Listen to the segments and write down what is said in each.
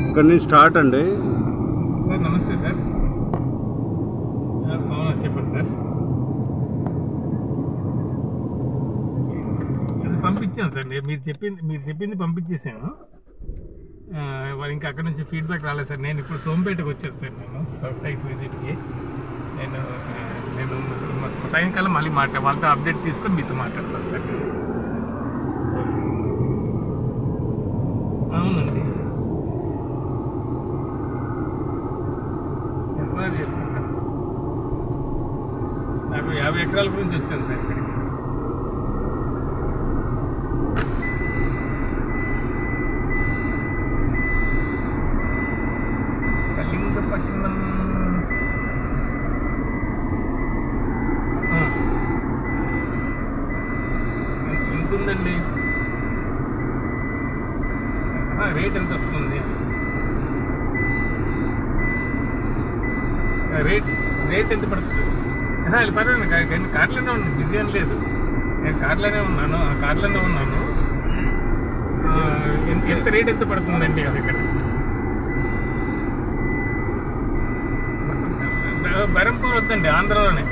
ఇక్కడ నుంచి స్టార్ట్ అండి సార్. నమస్తే సార్. చెప్పండి సార్. అది పంపించాను సార్. మీరు చెప్పింది పంపించేసాను. ఇంకా అక్కడ నుంచి ఫీడ్బ్యాక్ రాలేదు సార్. నేను ఇప్పుడు సోంపేటకు వచ్చాను సార్. నేను సైట్ విజిట్కి నేను సాయంకాలం మళ్ళీ వాళ్ళతో అప్డేట్ తీసుకొని మీతో మాట్లాడతాను సార్. అవునండి. నాకు 50 ఎకరాల గురించి వచ్చాను సార్ ఇక్కడికి. కళింగపట్నం ఎంత ఉందండి? రేట్ ఎంత వస్తుంది? రేట్ ఎంత పడుతుంది? పర్వాలేదు, నేను కార్లోనే ఉన్నాను, బిజీ అని లేదు. నేను కార్లోనే ఉన్నాను. ఎంత రేట్ ఎంత పడుతుందండి అది ఇక్కడ? బెరంపూర్ వద్దండి, ఆంధ్రలోనే.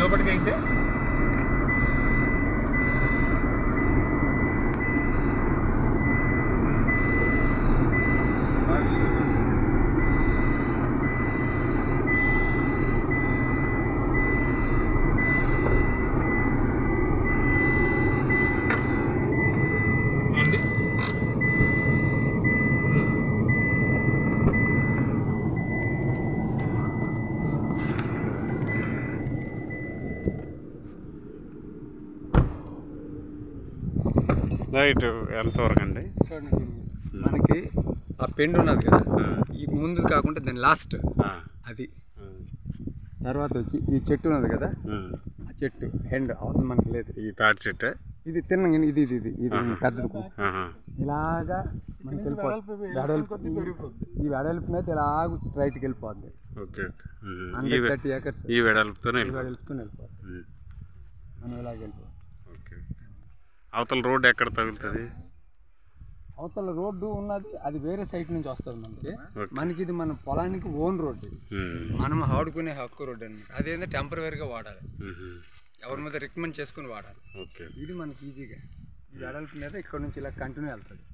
లోపలికి అయితే రైట్. ఎంతవరకు అండి? మనకి ఆ పెండు ఉన్నది కదా, ఈ ముందు కాకుండా దాని లాస్ట్ అది. తర్వాత వచ్చి ఈ చెట్టు ఉన్నది కదా, ఆ చెట్టు హెండ్ అవసరం మనకి లేదు. ఈ తాటి చెట్టు ఇది తిన్న ఇది పెద్దది ఇలాగా మనకి వెళ్ళిపోతుంది. ఈ వెడల్పు మీద ఇలాగ స్ట్రైట్కి వెళ్ళిపోద్ది. 130 acres ఈ వెడల్పుతోనే వెళ్ళిపోతుంది. మనం ఇలాగ వెళ్ళిపోతుంది. అవతల రోడ్డు ఎక్కడ తగులుతుంది? అవతల రోడ్డు ఉన్నది, అది వేరే సైట్ నుంచి వస్తుంది మనకి. ఇది మన పొలానికి ఓన్ రోడ్డు, మనం ఆడుకునే హక్కు రోడ్డు అనమాట. అదేంటో టెంపరీగా వాడాలి, ఎవరి మీద రికమెండ్ చేసుకుని వాడాలి. ఇది మనకి ఈజీగా ఈ వెడల్పు మీద ఇక్కడ నుంచి ఇలా కంటిన్యూ వెళ్తుంది.